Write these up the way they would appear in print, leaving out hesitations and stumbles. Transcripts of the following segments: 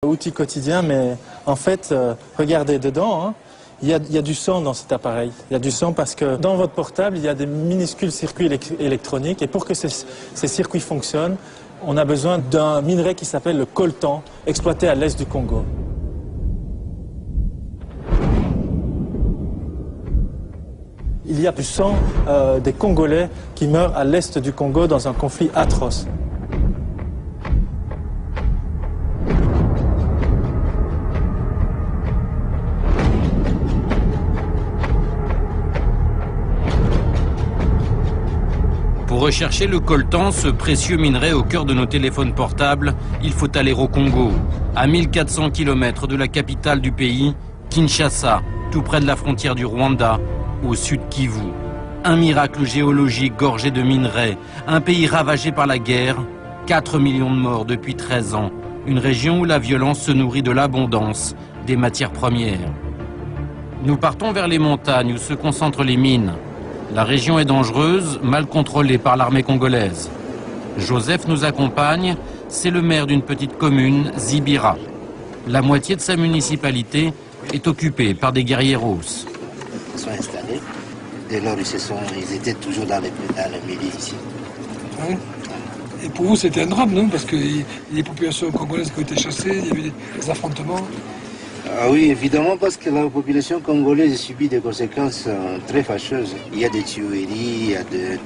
outil quotidien, mais en fait, regardez dedans, hein, il y a du sang dans cet appareil. Il y a du sang parce que dans votre portable, il y a des minuscules circuits électroniques. Et pour que ces circuits fonctionnent, on a besoin d'un minerai qui s'appelle le coltan, exploité à l'est du Congo. Il y a du sang des Congolais qui meurent à l'est du Congo dans un conflit atroce. Pour rechercher le coltan, ce précieux minerai au cœur de nos téléphones portables, il faut aller au Congo, à 1400 km de la capitale du pays, Kinshasa, tout près de la frontière du Rwanda, au sud Kivu. Un miracle géologique gorgé de minerais, un pays ravagé par la guerre, 4 millions de morts depuis 13 ans, une région où la violence se nourrit de l'abondance des matières premières. Nous partons vers les montagnes où se concentrent les mines. La région est dangereuse, mal contrôlée par l'armée congolaise. Joseph nous accompagne, c'est le maire d'une petite commune, Zibira. La moitié de sa municipalité est occupée par des guerrieros. Ils sont installés, dès lors ils étaient toujours dans les milices ici. Ouais. Et pour vous c'était un drame, non? Parce que les populations congolaises qui ont été chassées, il y avait des affrontements. Ah oui, évidemment, parce que la population congolaise subit des conséquences très fâcheuses. Il y a des tueries, il y a des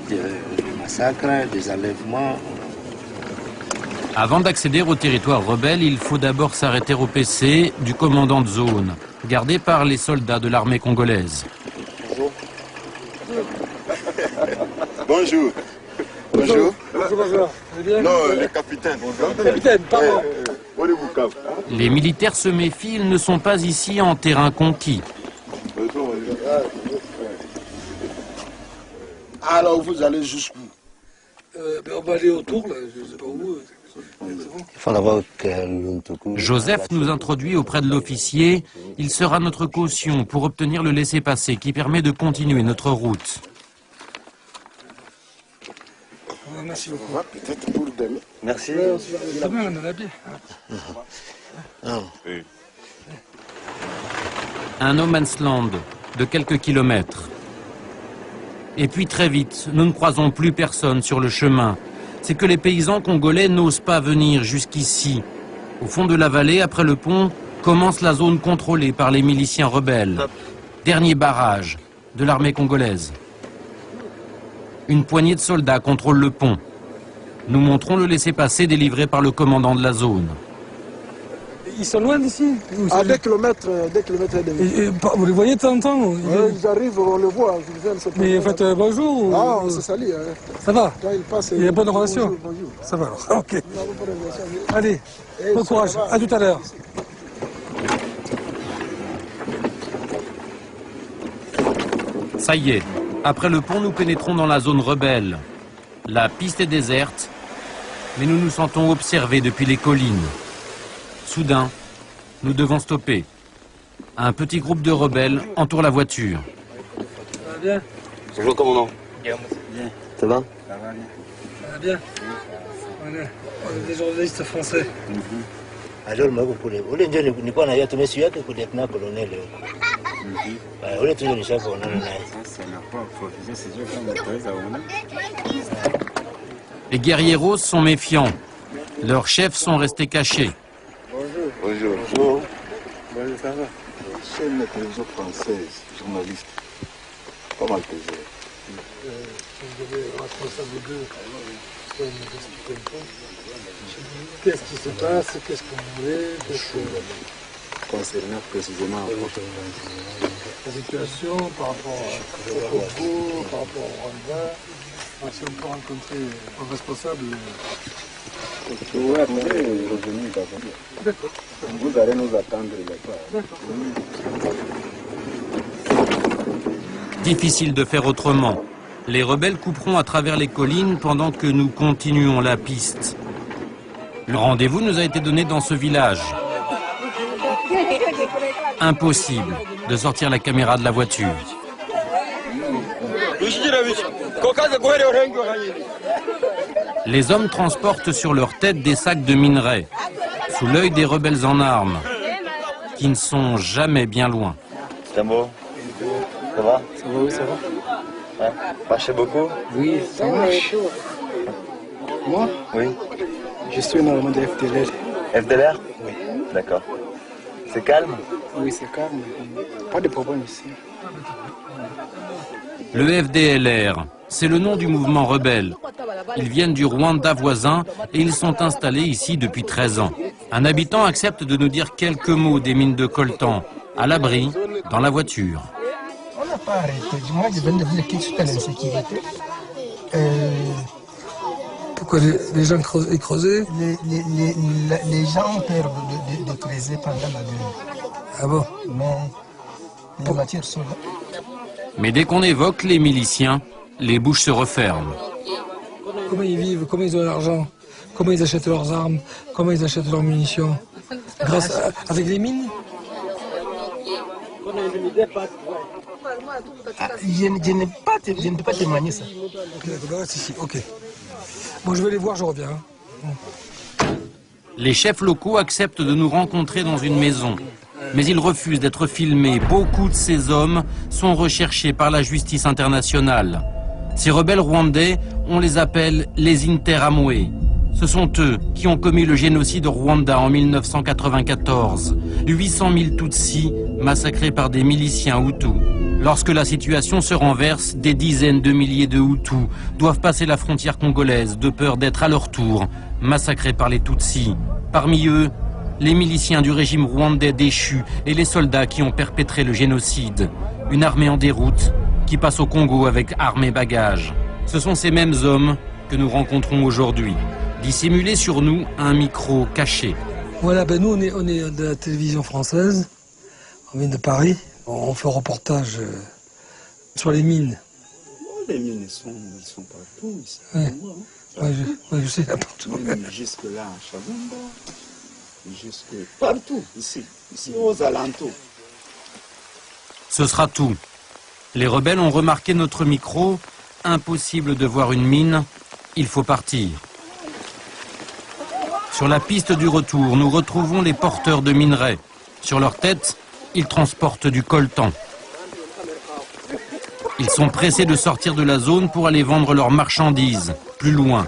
massacres, des enlèvements. Avant d'accéder au territoire rebelle, il faut d'abord s'arrêter au PC du commandant de zone, gardé par les soldats de l'armée congolaise. Bonjour. Bonjour. Bonjour, bonjour. Vous allez bien? Non, le capitaine. Capitaine, pardon. Les militaires se méfient, ils ne sont pas ici en terrain conquis. Alors vous allez jusqu'où? On va aller autour, là, je ne sais pas où. Joseph nous introduit auprès de l'officier. Il sera notre caution pour obtenir le laissez-passer qui permet de continuer notre route. Merci beaucoup. Peut-être pour demain. Merci. Demain, on en a bien. Un no man's land de quelques kilomètres. Et puis très vite, nous ne croisons plus personne sur le chemin. C'est que les paysans congolais n'osent pas venir jusqu'ici. Au fond de la vallée, après le pont, commence la zone contrôlée par les miliciens rebelles. Dernier barrage de l'armée congolaise. Une poignée de soldats contrôle le pont. Nous montrons le laissez-passer délivré par le commandant de la zone. Ils sont loin d'ici? À 2 km et demi. Vous les voyez de temps en temps? Ils arrivent, on les voit. Mais en fait, bonjour. Ah, on se salue. Hein. Ça va? Quand ils passent, il y a bonne relation? Bonjour, bonjour. Ça va alors, ok. Allez, bon courage, à tout à l'heure. Ça y est, après le pont, nous pénétrons dans la zone rebelle. La piste est déserte, mais nous nous sentons observés depuis les collines. Soudain, nous devons stopper. Un petit groupe de rebelles entoure la voiture. Ça va bien? Bonjour, commandant. Bien. Ça va? Ça va bien? On est des journalistes français. Alors, on est pas naïa, mais celui-là que le lieutenant colonel. On est toujours les chefs, on en a. Les guerrieros sont méfiants. Leurs chefs sont restés cachés. Bonjour. Bonjour, ça va? Chaîne de télévision française, journaliste. Pas mal plaisir. Vous avez responsable d'eux, vous nous expliquer un peu. Qu'est-ce qui se passe? Qu'est-ce que vous voulez? Concernant précisément La situation par rapport au Congo, par rapport au Rwanda. Si on peut rencontrer un responsable. Vous allez nous attendre là-bas. Difficile de faire autrement. Les rebelles couperont à travers les collines pendant que nous continuons la piste. Le rendez-vous nous a été donné dans ce village. Impossible de sortir la caméra de la voiture. Les hommes transportent sur leur tête des sacs de minerais. sous l'œil des rebelles en armes, qui ne sont jamais bien loin. Tambo, ça va? Ça va, oui, ça va. Ouais. Marchez beaucoup? Oui, ça marche. Moi, Oui. je suis normalement de FDLR. FDLR? Oui. D'accord. C'est calme? Oui, c'est calme. Pas de problème ici. Le FDLR, c'est le nom du mouvement rebelle. Ils viennent du Rwanda voisin et ils sont installés ici depuis 13 ans. Un habitant accepte de nous dire quelques mots des mines de coltan, à l'abri, dans la voiture. On n'a pas arrêté. Moi, je viens de venir quitter l'insécurité. Pourquoi les gens creusaient? Les gens ont peur de creuser pendant la guerre. Ah bon? Mais les matières sont là. Mais dès qu'on évoque les miliciens, les bouches se referment. Comment ils vivent? Comment ils ont l'argent? Comment ils achètent leurs armes? Comment ils achètent leurs munitions? Avec les mines? Je ne peux pas témoigner ça. Ok, d'accord, reste ici, ok. Bon, je vais les voir, je reviens. Les chefs locaux acceptent de nous rencontrer dans une maison. Mais ils refusent d'être filmés. Beaucoup de ces hommes sont recherchés par la justice internationale. Ces rebelles rwandais, on les appelle les Interamwe. Ce sont eux qui ont commis le génocide au Rwanda en 1994. 800 000 Tutsis massacrés par des miliciens Hutus. Lorsque la situation se renverse, des dizaines de milliers de Hutus doivent passer la frontière congolaise de peur d'être à leur tour massacrés par les Tutsis. Parmi eux, les miliciens du régime rwandais déchu et les soldats qui ont perpétré le génocide. Une armée en déroute qui passe au Congo avec armes et bagages. Ce sont ces mêmes hommes que nous rencontrons aujourd'hui. Dissimulés sur nous, un micro caché. Voilà, ben nous on est de la télévision française, on vient de Paris, on fait un reportage sur les mines. Les mines, ils sont partout ici. Ouais. Je sais, là, partout. Jusque là, à Chavumba, jusque partout, ici aux alentours. Ce sera tout. Les rebelles ont remarqué notre micro. Impossible de voir une mine, il faut partir. Sur la piste du retour, nous retrouvons les porteurs de minerais. Sur leur tête, ils transportent du coltan. Ils sont pressés de sortir de la zone pour aller vendre leurs marchandises, plus loin.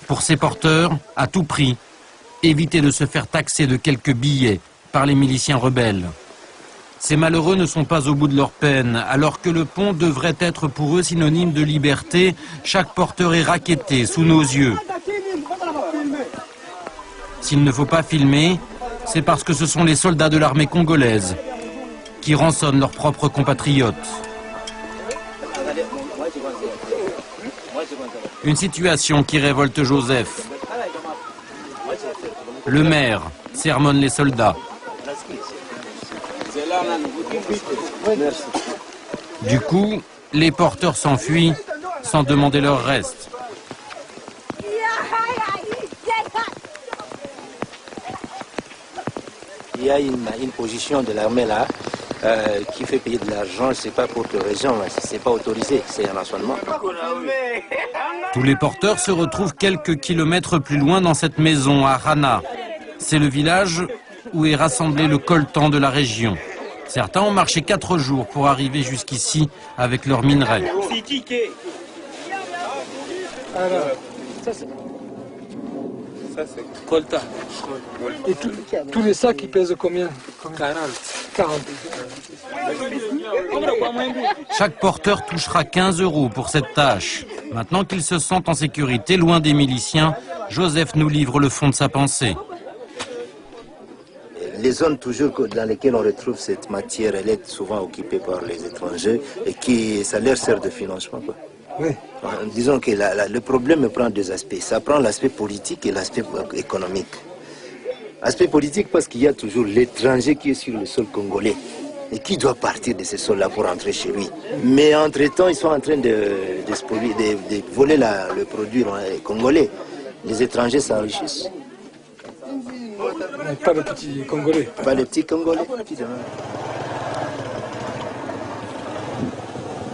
Pour ces porteurs, à tout prix, éviter de se faire taxer de quelques billets par les miliciens rebelles. Ces malheureux ne sont pas au bout de leur peine. Alors que le pont devrait être pour eux synonyme de liberté, chaque porteur est racketté sous nos yeux. S'il ne faut pas filmer, c'est parce que ce sont les soldats de l'armée congolaise qui rançonnent leurs propres compatriotes. Une situation qui révolte Joseph. Le maire sermonne les soldats. Du coup, les porteurs s'enfuient sans demander leur reste. Il y a une position de l'armée là qui fait payer de l'argent, je ne sais pas pour quelle raison, c'est pas autorisé, c'est un rançonnement. Tous les porteurs se retrouvent quelques kilomètres plus loin dans cette maison à Rana. C'est le village où est rassemblé le coltan de la région. Certains ont marché 4 jours pour arriver jusqu'ici avec leurs minerais. Ça c'est coltan. Et tous les sacs ils pèsent combien? 40. Chaque porteur touchera 15 € pour cette tâche. Maintenant qu'ils se sentent en sécurité, loin des miliciens, Joseph nous livre le fond de sa pensée. Les zones toujours dans lesquelles on retrouve cette matière, elle est souvent occupée par les étrangers et ça leur sert de financement, quoi. Oui. Disons que le problème prend 2 aspects. Ça prend l'aspect politique et l'aspect économique. Aspect politique parce qu'il y a toujours l'étranger qui est sur le sol congolais et qui doit partir de ce sol-là pour rentrer chez lui. Mais entre-temps, ils sont en train de voler le produit congolais. Les étrangers s'enrichissent. Pas le petit Congolais. Pas le petit Congolais.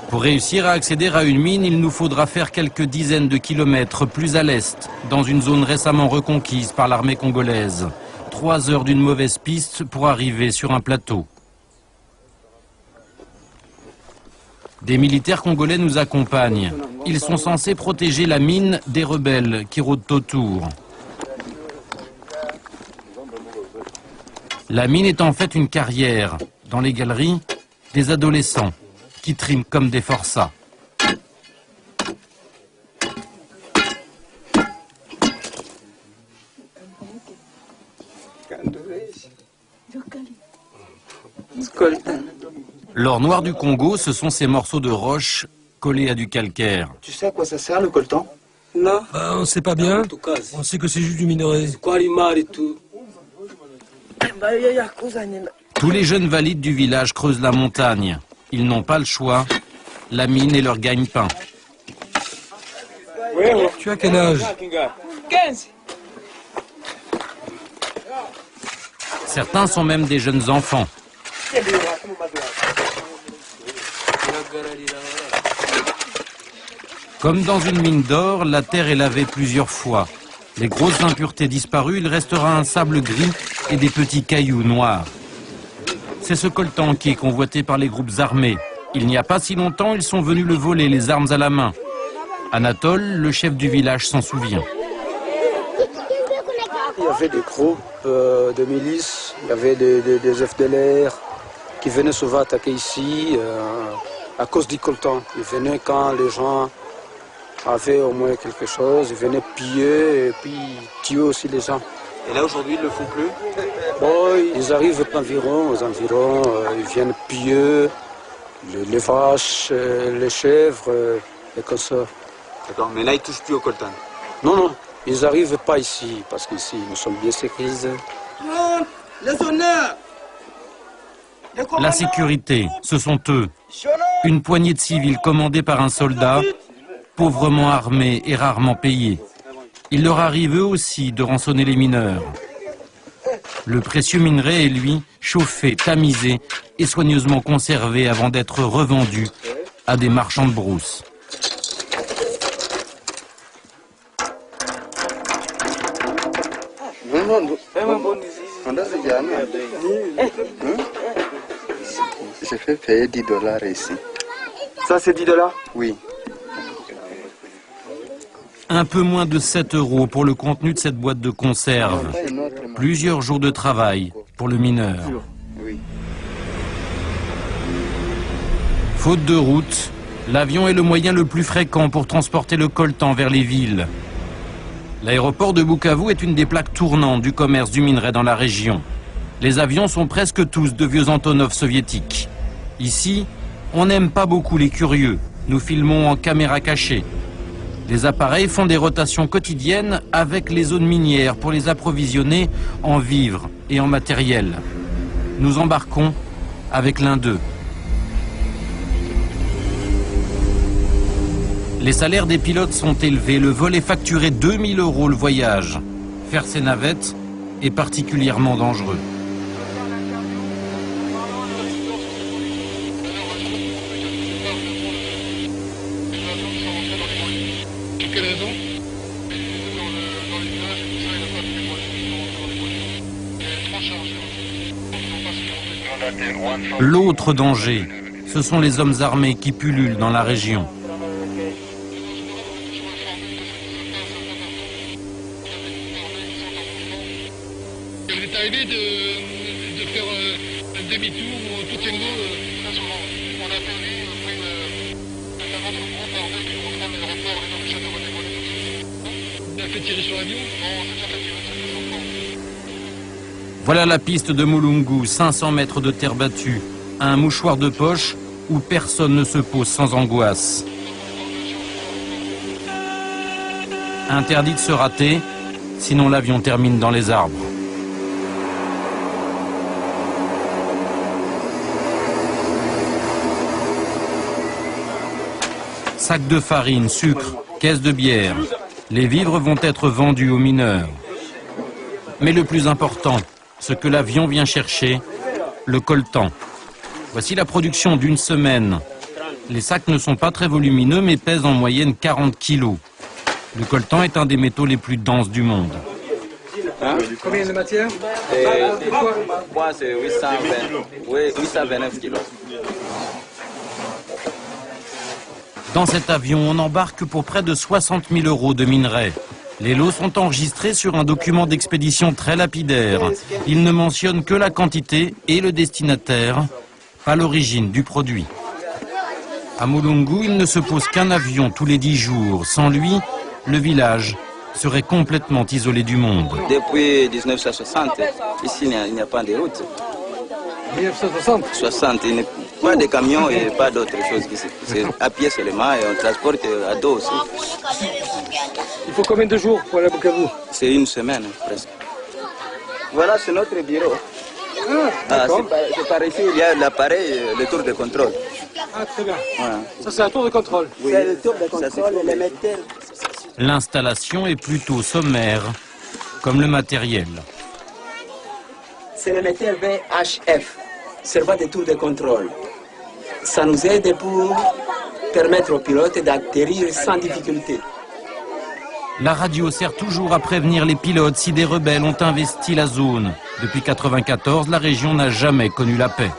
Pour réussir à accéder à une mine, il nous faudra faire quelques dizaines de kilomètres plus à l'est, dans une zone récemment reconquise par l'armée congolaise. 3 heures d'une mauvaise piste pour arriver sur un plateau. Des militaires congolais nous accompagnent. Ils sont censés protéger la mine des rebelles qui rôdent autour. La mine est en fait une carrière. Dans les galeries, des adolescents qui triment comme des forçats. L'or noir du Congo, ce sont ces morceaux de roche collés à du calcaire. Tu sais à quoi ça sert le coltan? Non. On ne sait pas bien. On sait que c'est juste du minerai. Tous les jeunes valides du village creusent la montagne. Ils n'ont pas le choix. La mine est leur gagne-pain. Tu as quel âge? 15. Certains sont même des jeunes enfants. Comme dans une mine d'or, la terre est lavée plusieurs fois. Les grosses impuretés disparues, il restera un sable gris et des petits cailloux noirs. C'est ce coltan qui est convoité par les groupes armés. Il n'y a pas si longtemps, ils sont venus le voler, les armes à la main. Anatole, le chef du village, s'en souvient. Il y avait des groupes de milices, il y avait des FDLR qui venaient souvent attaquer ici à cause du coltan. Ils venaient quand les gens avaient au moins quelque chose, ils venaient piller et puis tuer aussi les gens. Et là aujourd'hui ils ne le font plus? Bon, ils arrivent aux environs, ils viennent piller les vaches, les chèvres et comme ça. D'accord, mais là ils ne touchent plus au coltan? Non, non, ils n'arrivent pas ici parce qu'ici nous sommes bien sécurisés. La sécurité, ce sont eux. Une poignée de civils commandés par un soldat, pauvrement armés et rarement payés. Il leur arrive eux aussi de rançonner les mineurs. Le précieux minerai est, lui, chauffé, tamisé et soigneusement conservé avant d'être revendu à des marchands de brousse. J'ai fait payer $10 ici. Ça c'est $10? Oui. Un peu moins de 7 € pour le contenu de cette boîte de conserve. Plusieurs jours de travail pour le mineur. Faute de route, l'avion est le moyen le plus fréquent pour transporter le coltan vers les villes. L'aéroport de Bukavu est une des plaques tournantes du commerce du minerai dans la région. Les avions sont presque tous de vieux Antonov soviétiques. Ici, on n'aime pas beaucoup les curieux. Nous filmons en caméra cachée. Les appareils font des rotations quotidiennes avec les zones minières pour les approvisionner en vivres et en matériel. Nous embarquons avec l'un d'eux. Les salaires des pilotes sont élevés. Le vol est facturé 2000 € le voyage. Faire ces navettes est particulièrement dangereux. L'autre danger, ce sont les hommes armés qui pullulent dans la région. Il est arrivé de faire un demi-tour ou tout tango très souvent. On a perdu un autre groupe armé qui reprend l'aéroport et donc jamais redécollé. On a fait tirer sur l'avion? Non, on a déjà fait tirer sur l'avion. Voilà la piste de Mulungu, 500 mètres de terre battue. Un mouchoir de poche où personne ne se pose sans angoisse. Interdit de se rater, sinon l'avion termine dans les arbres. Sacs de farine, sucre, caisses de bière. Les vivres vont être vendus aux mineurs. Mais le plus important, ce que l'avion vient chercher, le coltan. Voici la production d'une semaine. Les sacs ne sont pas très volumineux mais pèsent en moyenne 40 kilos. Le coltan est un des métaux les plus denses du monde. Hein? Combien de matière? Moi, c'est 829 kilos. Dans cet avion, on embarque pour près de 60 000 € de minerais. Les lots sont enregistrés sur un document d'expédition très lapidaire. Il ne mentionne que la quantité et le destinataire, pas l'origine du produit. À Mulungu, il ne se pose qu'un avion tous les 10 jours. Sans lui, le village serait complètement isolé du monde. Depuis 1960, ici, il n'y a pas de route. 1960 60, il n'y a pas de camions et pas d'autres choses ici. C'est à pied seulement et on transporte à dos aussi. Il faut combien de jours pour aller à Bukavu? C'est une semaine presque. Voilà, c'est notre bureau. C'est par ici, il y a l'appareil, le tour de contrôle. Ah, très bien. Voilà. Ça, c'est un tour de contrôle. Oui. C'est le tour de contrôle et les métels. L'installation est plutôt sommaire, comme le matériel. C'est le métal VHF, servant de tour de contrôle. Ça nous aide pour permettre aux pilotes d'atterrir sans difficulté. La radio sert toujours à prévenir les pilotes si des rebelles ont investi la zone. Depuis 1994, la région n'a jamais connu la paix.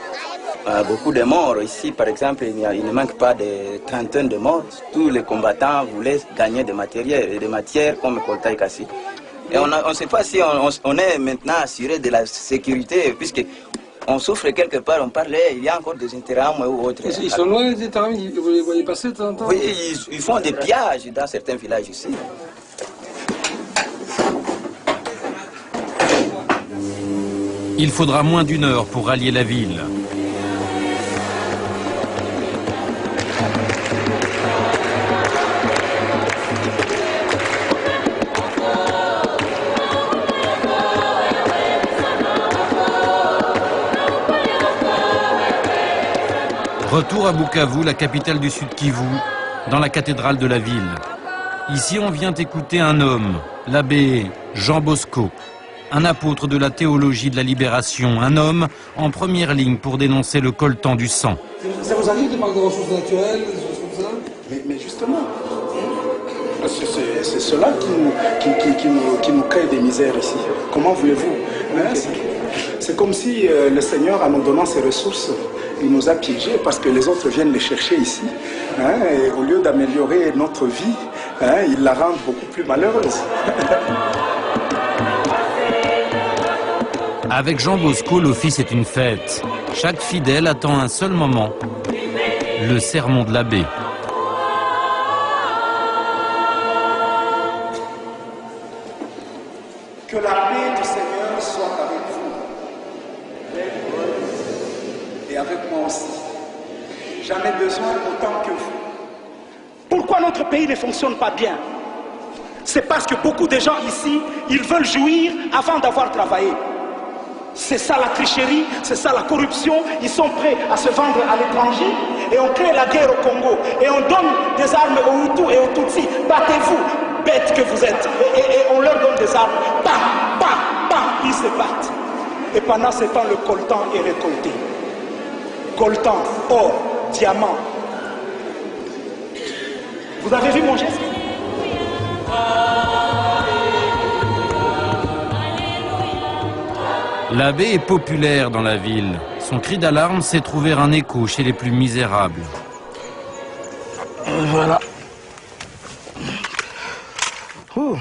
Beaucoup de morts ici, par exemple, il ne manque pas de trentaine de morts. Tous les combattants voulaient gagner des matériels et des matières comme coltan et cassis. Et on ne sait pas si on est maintenant assuré de la sécurité, puisque on souffre quelque part, on parlait, il y a encore des intérêts ou autres. Ils sont loin des terrains, vous les voyez passer de temps en temps? Oui, ils font des pillages dans certains villages ici. Il faudra moins d'1 heure pour rallier la ville. Retour à Bukavu, la capitale du Sud Kivu, dans la cathédrale de la ville. Ici, on vient écouter un homme, l'abbé Jean Bosco, un apôtre de la théologie de la libération, un homme en première ligne pour dénoncer le coltan du sang. Ça vous arrive de parler de ressources naturelles, des choses comme ça? Mais justement, c'est cela qui nous crée des misères ici. Comment voulez-vous? C'est comme si le Seigneur, en nous donnant ses ressources, il nous a piégés parce que les autres viennent les chercher ici. Et au lieu d'améliorer notre vie, ils la rendent beaucoup plus malheureuse. Avec Jean Bosco, l'office est une fête. Chaque fidèle attend un seul moment, le sermon de l'abbé. Que la paix du Seigneur soit avec vous. Et avec moi aussi. J'en ai besoin autant que vous. Pourquoi notre pays ne fonctionne pas bien? C'est parce que beaucoup de gens ici, ils veulent jouir avant d'avoir travaillé. C'est ça la tricherie, c'est ça la corruption. Ils sont prêts à se vendre à l'étranger et on crée la guerre au Congo. Et on donne des armes aux Hutus et aux Tutsis. Battez-vous, bêtes que vous êtes. Et on leur donne des armes. Bam, bam, bam, ils se battent. Et pendant ce temps, le coltan est récolté. Coltan, or, diamant. Vous avez vu mon geste? L'abbé est populaire dans la ville. Son cri d'alarme sait trouver un écho chez les plus misérables. Voilà. Oh.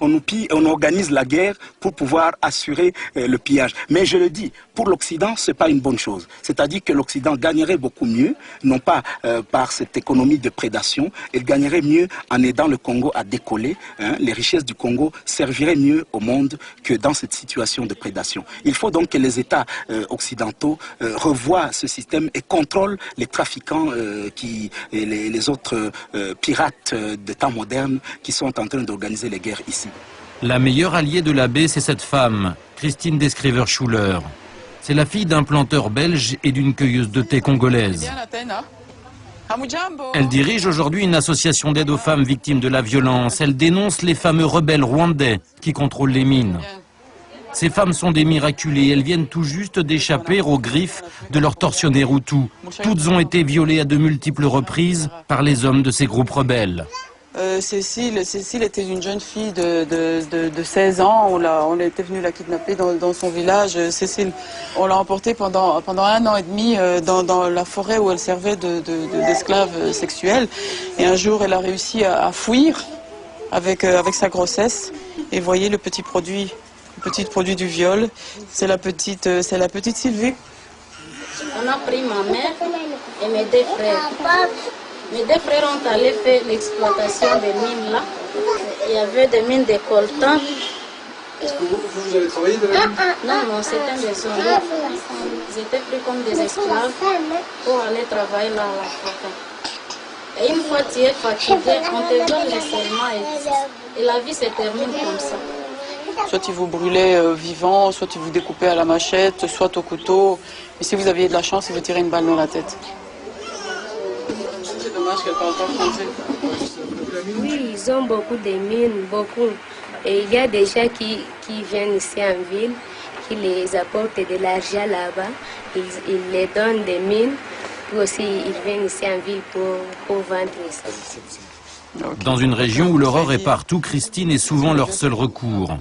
On nous pille, on organise la guerre pour pouvoir assurer le pillage. Mais je le dis, pour l'Occident, ce n'est pas une bonne chose. C'est-à-dire que l'Occident gagnerait beaucoup mieux, non pas par cette économie de prédation, il gagnerait mieux en aidant le Congo à décoller. Les richesses du Congo serviraient mieux au monde que dans cette situation de prédation. Il faut donc que les États occidentaux revoient ce système et contrôlent les trafiquants et les autres pirates de temps moderne qui sont en train d'organiser les guerres ici. La meilleure alliée de l'abbé, c'est cette femme, Christine Descriver-Schuller. C'est la fille d'un planteur belge et d'une cueilleuse de thé congolaise. Elle dirige aujourd'hui une association d'aide aux femmes victimes de la violence. Elle dénonce les fameux rebelles rwandais qui contrôlent les mines. Ces femmes sont des miraculées. Elles viennent tout juste d'échapper aux griffes de leurs tortionnaires Hutus. Toutes ont été violées à de multiples reprises par les hommes de ces groupes rebelles. Cécile était une jeune fille de 16 ans. On était venu la kidnapper dans son village. Cécile, on l'a emportée pendant 1 an et demi dans la forêt où elle servait d'esclave sexuelle. Et un jour, elle a réussi à fuir avec sa grossesse. Et voyez le petit produit du viol. C'est la petite Sylvie. On a pris ma mère et mes 2 frères. Mes 2 frères ont allé faire l'exploitation des mines là. Il y avait des mines de coltan. Est-ce que vous avez travaillé de la mine? Non, c'était des soldats. Ils étaient pris comme des esclaves pour aller travailler là à la forêt. Et une fois tu es fatigué, on te donne les serments et la vie se termine comme ça. Soit ils vous brûlaient vivant, soit ils vous découpaient à la machette, soit au couteau. Et si vous aviez de la chance, ils vous tiraient une balle dans la tête. C'est dommage qu'elle parle pas français. Oui, ils ont beaucoup de mines, beaucoup. Et il y a des gens qui viennent ici en ville, qui les apportent de l'argent là-bas. Ils les donnent des mines, puis aussi ils viennent ici en ville pour vendre ici. Dans une région où l'horreur est partout, Christine est souvent leur seul recours.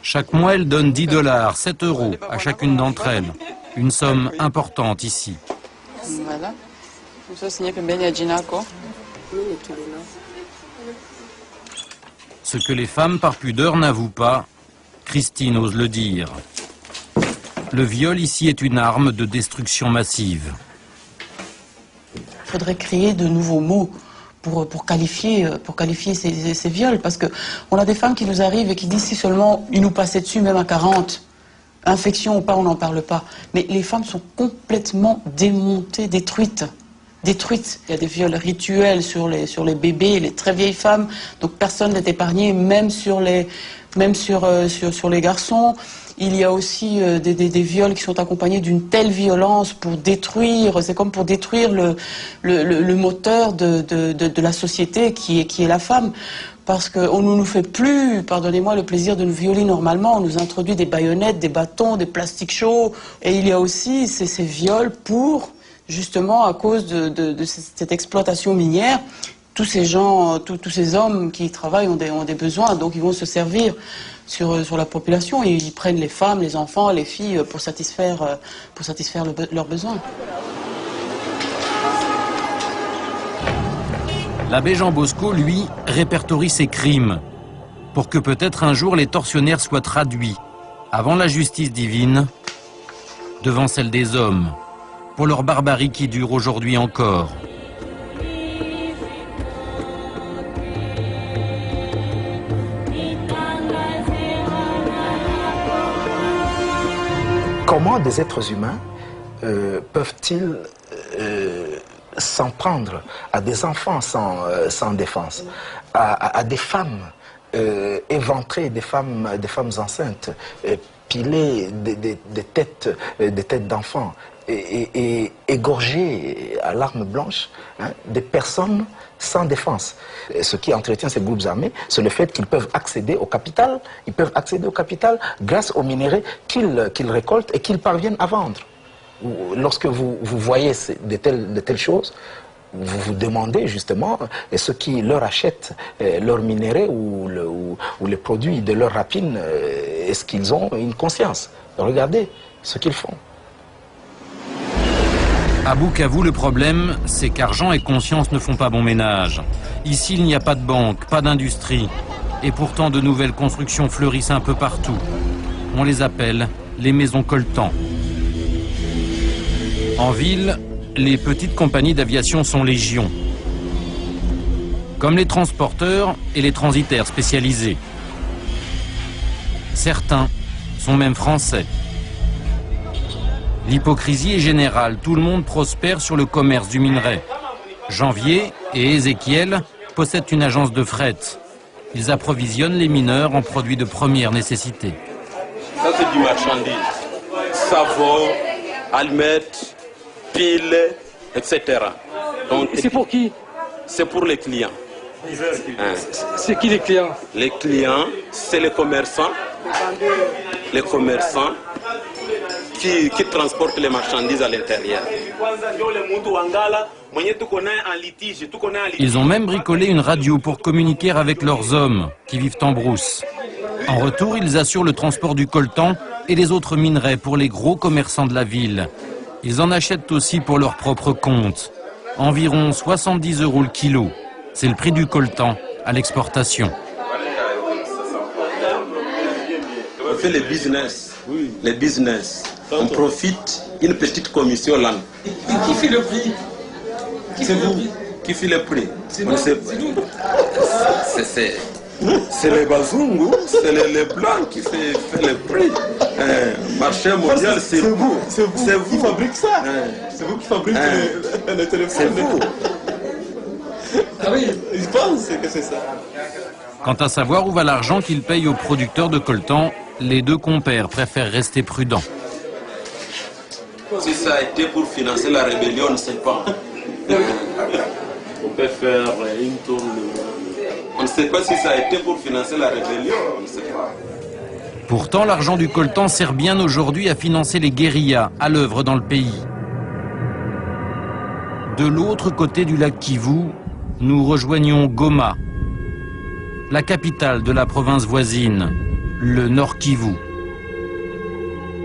Chaque mois, elle donne 10 $, 7 € à chacune d'entre elles. Une somme importante ici. Voilà. Ça, signé Pembeni Ginako. Ce que les femmes, par pudeur, n'avouent pas, Christine ose le dire. Le viol ici est une arme de destruction massive. Il faudrait créer de nouveaux mots pour qualifier ces viols, parce qu'on a des femmes qui nous arrivent et qui disent si seulement ils nous passaient dessus, même à 40, infection ou pas, on n'en parle pas. Mais les femmes sont complètement démontées, détruites. Il y a des viols rituels sur les bébés, les très vieilles femmes, donc personne n'est épargné, même sur les garçons. Il y a aussi des viols qui sont accompagnés d'une telle violence pour détruire, c'est comme pour détruire le moteur de la société qui est la femme. Parce qu'on ne nous fait plus, pardonnez-moi, le plaisir de nous violer normalement. On nous introduit des baïonnettes, des bâtons, des plastiques chauds. Et il y a aussi ces viols pour, justement, à cause de cette exploitation minière, tous ces gens, tous ces hommes qui travaillent ont des besoins, donc ils vont se servir sur la population et ils prennent les femmes, les enfants, les filles pour satisfaire leurs besoins. L'abbé Jean Bosco, lui, répertorie ses crimes pour que peut-être un jour les tortionnaires soient traduits avant la justice divine, devant celle des hommes, pour leur barbarie qui dure aujourd'hui encore. Comment des êtres humains peuvent-ils s'en prendre à des enfants sans défense, à des femmes éventrées, des femmes enceintes, pilées des têtes d'enfants et égorgées à l'arme blanche, hein, des personnes sans défense. Et ce qui entretient ces groupes armés, c'est le fait qu'ils peuvent accéder au capital. Ils peuvent accéder au capital grâce aux minerais qu'ils récoltent et qu'ils parviennent à vendre. Lorsque vous voyez de telles choses, vous vous demandez justement, ceux qui leur achètent leurs minerais ou les produits de leur rapine, est-ce qu'ils ont une conscience? Regardez ce qu'ils font. À Bukavu, le problème, c'est qu'argent et conscience ne font pas bon ménage. Ici, il n'y a pas de banque, pas d'industrie. Et pourtant, de nouvelles constructions fleurissent un peu partout. On les appelle les maisons coltan. En ville, les petites compagnies d'aviation sont légion, comme les transporteurs et les transitaires spécialisés. Certains sont même français. L'hypocrisie est générale, tout le monde prospère sur le commerce du minerai. Janvier et Ézéchiel possèdent une agence de fret. Ils approvisionnent les mineurs en produits de première nécessité. Ça c'est du marchandise, savon, allumettes, piles, etc. C'est pour qui? C'est pour les clients. C'est qui les clients? Les clients, c'est les commerçants. Les commerçants qui transportent les marchandises à l'intérieur. Ils ont même bricolé une radio pour communiquer avec leurs hommes qui vivent en brousse. En retour, ils assurent le transport du coltan et les autres minerais pour les gros commerçants de la ville. Ils en achètent aussi pour leur propre compte. Environ 70 € le kilo. C'est le prix du coltan à l'exportation. On fait les business. On profite une petite commission là. Qui fait le prix? C'est vous qui fait le prix. C'est les bazungu, c'est les blancs qui fait le prix. Marché mondial, c'est vous. C'est vous qui fabriquez ça. C'est vous qui fabriquez le téléphone. C'est vous. Ah oui, ils pensent que c'est ça. Quant à savoir où va l'argent qu'ils payent aux producteurs de coltan, les deux compères préfèrent rester prudents. Si ça a été pour financer la rébellion, on ne sait pas. On peut faire une tourne. On ne sait pas si ça a été pour financer la rébellion, on ne sait pas. Pourtant, l'argent du coltan sert bien aujourd'hui à financer les guérillas à l'œuvre dans le pays. De l'autre côté du lac Kivu, nous rejoignons Goma, la capitale de la province voisine, le Nord Kivu.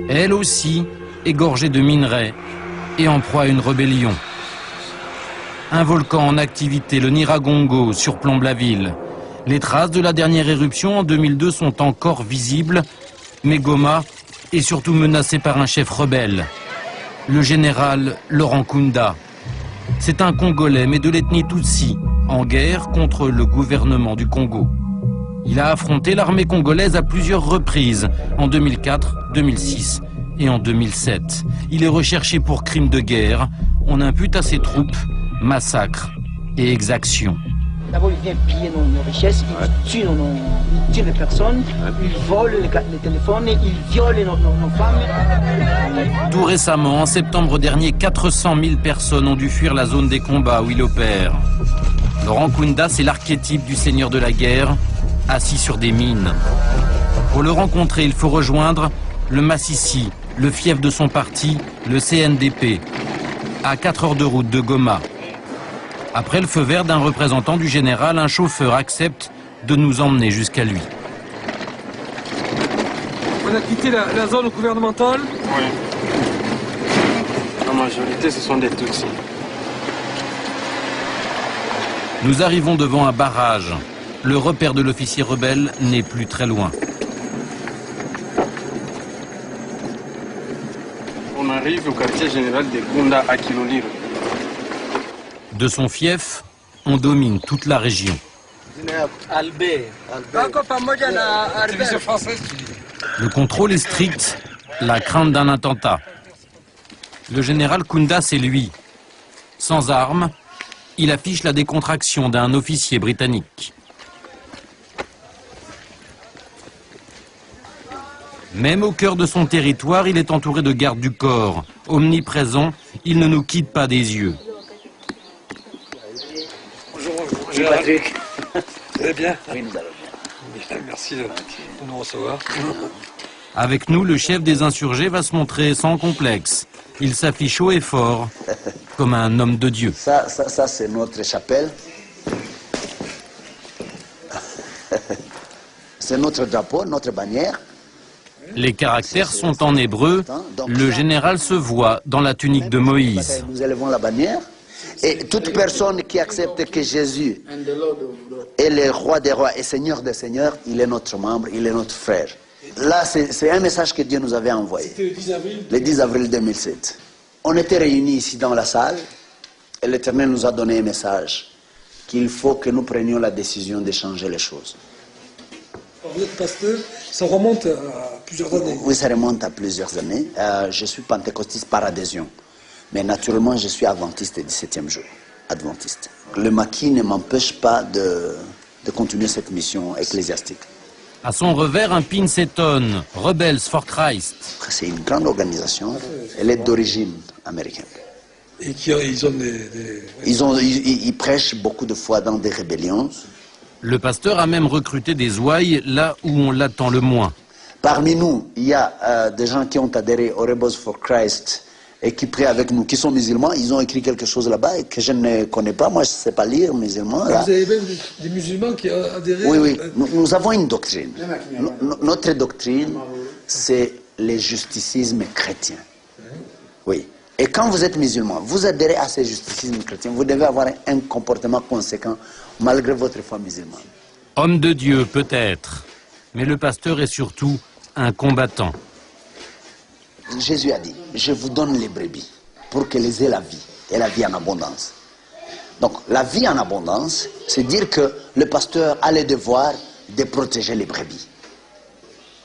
Elle aussi égorgée de minerais et en proie à une rébellion. Un volcan en activité, le Nyiragongo, surplombe la ville. Les traces de la dernière éruption en 2002 sont encore visibles, mais Goma est surtout menacée par un chef rebelle, le général Laurent Nkunda. C'est un Congolais, mais de l'ethnie Tutsi, en guerre contre le gouvernement du Congo. Il a affronté l'armée congolaise à plusieurs reprises, en 2004, 2006 et en 2007. Il est recherché pour crimes de guerre. On impute à ses troupes massacres et exactions. D'abord, il vient piller nos richesses, il tue les personnes, il vole les téléphones, il viole nos femmes. Tout récemment, en septembre dernier, 400 000 personnes ont dû fuir la zone des combats où il opère. Laurent Nkunda, c'est l'archétype du seigneur de la guerre, assis sur des mines. Pour le rencontrer, il faut rejoindre le Massissi, le fief de son parti, le CNDP, à 4 heures de route de Goma. Après le feu vert d'un représentant du général, un chauffeur accepte de nous emmener jusqu'à lui. On a quitté la zone gouvernementale. Oui. La majorité, ce sont des Tutsis. Nous arrivons devant un barrage. Le repère de l'officier rebelle n'est plus très loin. On arrive au quartier général de Gunda à Kiloliro. De son fief, on domine toute la région. Le contrôle est strict, la crainte d'un attentat. Le général Nkunda, c'est lui. Sans armes, il affiche la décontraction d'un officier britannique. Même au cœur de son territoire, il est entouré de gardes du corps. Omniprésent, il ne nous quitte pas des yeux. Bonjour Patrick. Vous allez bien? Oui, nous allons bien. Merci de nous recevoir. Avec nous, le chef des insurgés va se montrer sans complexe. Il s'affiche haut et fort, comme un homme de Dieu. Ça c'est notre chapelle. C'est notre drapeau, notre bannière. Les caractères sont en hébreu. Le général se voit dans la tunique de Moïse. Nous élevons la bannière. Et toute personne qui accepte que Jésus est le roi des rois et seigneur des seigneurs, il est notre membre, il est notre frère. Là, c'est un message que Dieu nous avait envoyé. Le 10 avril 2007. On était réunis ici dans la salle et l'Éternel nous a donné un message qu'il faut que nous prenions la décision de changer les choses. Vous êtes pasteur, ça remonte à plusieurs années. Oui, ça remonte à plusieurs années. Je suis pentecôtiste par adhésion. Mais naturellement, je suis adventiste du 7e jour. Adventiste. Le maquis ne m'empêche pas de continuer cette mission ecclésiastique. À son revers, un pin s'étonne. Rebels for Christ. C'est une grande organisation. Elle est d'origine américaine. Et ils ont ils prêchent beaucoup de fois dans des rébellions. Le pasteur a même recruté des ouailles là où on l'attend le moins. Parmi nous, il y a des gens qui ont adhéré au Rebels for Christ et qui prient avec nous, qui sont musulmans. Ils ont écrit quelque chose là-bas que je ne connais pas. Moi, je ne sais pas lire musulman. Là. Vous avez même des musulmans qui ont adhéré? Oui, oui. Nous avons une doctrine. Notre doctrine, c'est le justicisme chrétien. Oui. Et quand vous êtes musulman, vous adhérez à ce justicisme chrétien. Vous devez avoir un comportement conséquent malgré votre foi musulmane. Homme de Dieu, peut-être. Mais le pasteur est surtout un combattant. Jésus a dit, je vous donne les brebis pour qu'elles aient la vie, et la vie en abondance. Donc la vie en abondance, c'est dire que le pasteur a le devoir de protéger les brebis.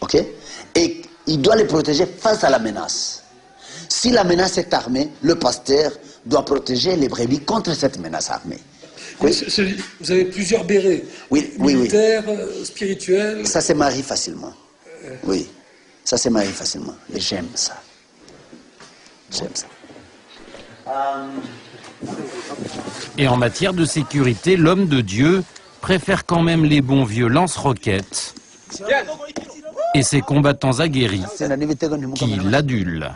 Ok? Et il doit les protéger face à la menace. Si la menace est armée, le pasteur doit protéger les brebis contre cette menace armée. Oui. Vous avez plusieurs bérets, militaires, spirituels. Ça se marie facilement. Oui, ça se marie facilement. Et j'aime ça. J'aime ça. Et en matière de sécurité, l'homme de Dieu préfère quand même les bons vieux lance-roquettes et ses combattants aguerris qui l'adulent.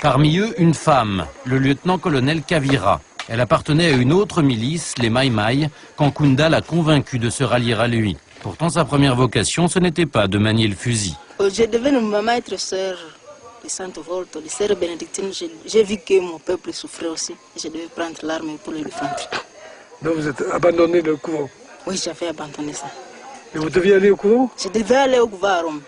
Parmi eux, une femme, le lieutenant-colonel Kavira. Elle appartenait à une autre milice, les Mai Mai, quand Kunda l'a convaincu de se rallier à lui. Pourtant, sa première vocation, ce n'était pas de manier le fusil. Je devais maman être sœur de Sainte Volte, de sœur bénédictine. J'ai vu que mon peuple souffrait aussi. Je devais prendre l'arme pour le défendre. Donc vous êtes abandonné le couvent? Oui, j'avais abandonné ça. Et vous deviez aller au couvent? Je devais aller au couvent à Rome.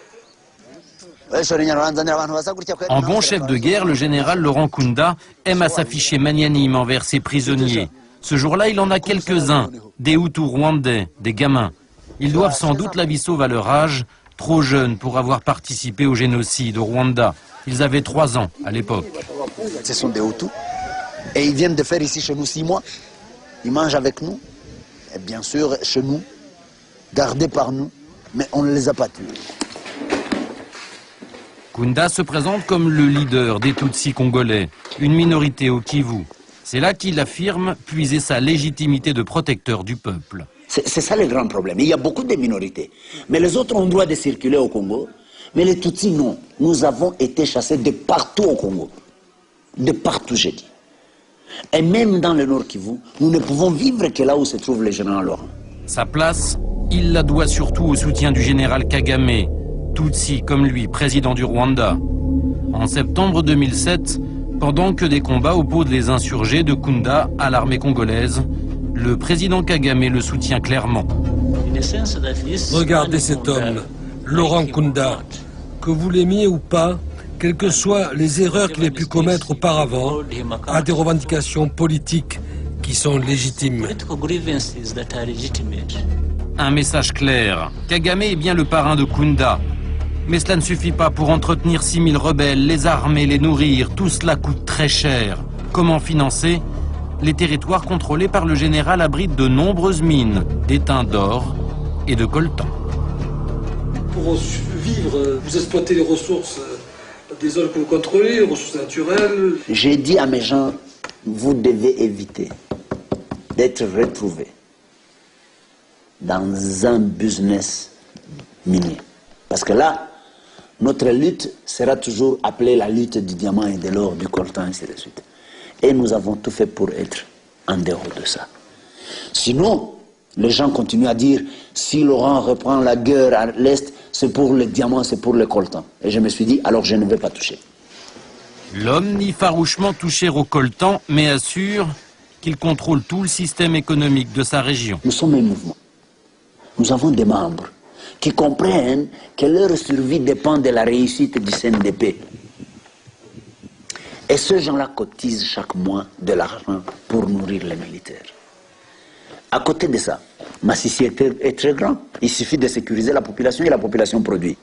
En bon chef de guerre, le général Laurent Kunda aime à s'afficher magnanime envers ses prisonniers. Ce jour-là, il en a quelques-uns, des Hutus rwandais, des gamins. Ils doivent sans doute la vie sauve à leur âge, trop jeunes pour avoir participé au génocide au Rwanda. Ils avaient 3 ans à l'époque. Ce sont des Hutus. Et ils viennent de faire ici chez nous 6 mois. Ils mangent avec nous. Et bien sûr, chez nous, gardés par nous. Mais on ne les a pas tués. Kunda se présente comme le leader des Tutsis congolais, une minorité au Kivu. C'est là qu'il affirme puiser sa légitimité de protecteur du peuple. C'est ça le grand problème. Il y a beaucoup de minorités. Mais les autres ont le droit de circuler au Congo. Mais les Tutsis, non. Nous avons été chassés de partout au Congo. De partout, j'ai dit. Et même dans le Nord Kivu, nous ne pouvons vivre que là où se trouve le général Laurent. Sa place, il la doit surtout au soutien du général Kagame, Tutsi comme lui, président du Rwanda. En septembre 2007, pendant que des combats opposent les insurgés de Kunda à l'armée congolaise, le président Kagame le soutient clairement. Regardez cet homme, Laurent Kunda, que vous l'aimiez ou pas, quelles que soient les erreurs qu'il ait pu commettre auparavant, a des revendications politiques qui sont légitimes. Un message clair, Kagame est bien le parrain de Kunda. Mais cela ne suffit pas pour entretenir 6000 rebelles, les armer, les nourrir. Tout cela coûte très cher. Comment financer? Les territoires contrôlés par le général abritent de nombreuses mines, d'étain d'or et de coltan. Pour vivre, vous exploitez les ressources des zones que vous contrôlez, les ressources naturelles. J'ai dit à mes gens, vous devez éviter d'être retrouvés dans un business minier. Parce que là, notre lutte sera toujours appelée la lutte du diamant et de l'or, du coltan, ainsi de suite. Et nous avons tout fait pour être en dehors de ça. Sinon, les gens continuent à dire, si Laurent reprend la guerre à l'Est, c'est pour le diamant, c'est pour le coltan. Et je me suis dit, alors je ne vais pas toucher. L'homme nie farouchement toucher au coltan, mais assure qu'il contrôle tout le système économique de sa région. Nous sommes un mouvement. Nous avons des membres qui comprennent que leur survie dépend de la réussite du CNDP. Et ces gens-là cotisent chaque mois de l'argent pour nourrir les militaires. À côté de ça, Massissi est très grand. Il suffit de sécuriser la population et la population produit.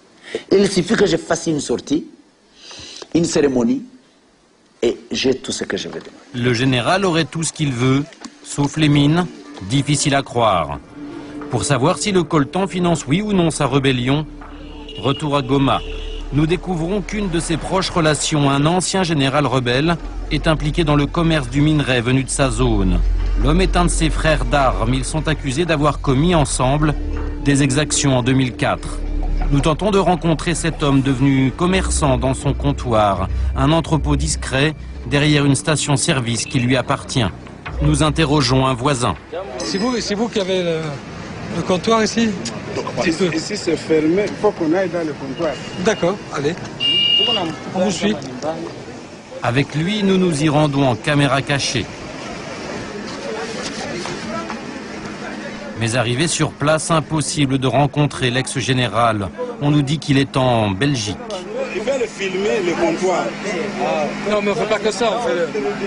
Il suffit que je fasse une sortie, une cérémonie, et j'ai tout ce que je veux demander. Le général aurait tout ce qu'il veut, sauf les mines, difficile à croire. Pour savoir si le coltan finance oui ou non sa rébellion, retour à Goma. Nous découvrons qu'une de ses proches relations, un ancien général rebelle, est impliqué dans le commerce du minerai venu de sa zone. L'homme est un de ses frères d'armes. Ils sont accusés d'avoir commis ensemble des exactions en 2004. Nous tentons de rencontrer cet homme devenu commerçant dans son comptoir, un entrepôt discret derrière une station-service qui lui appartient. Nous interrogeons un voisin. C'est vous qui avez le comptoir ici? Ici c'est fermé, il faut qu'on aille dans le comptoir. D'accord, allez. On vous suit. Avec lui, nous nous y rendons en caméra cachée. Mais arrivé sur place, impossible de rencontrer l'ex-général. On nous dit qu'il est en Belgique. Il va le filmer, le comptoir. Non, mais on ne fait pas que ça.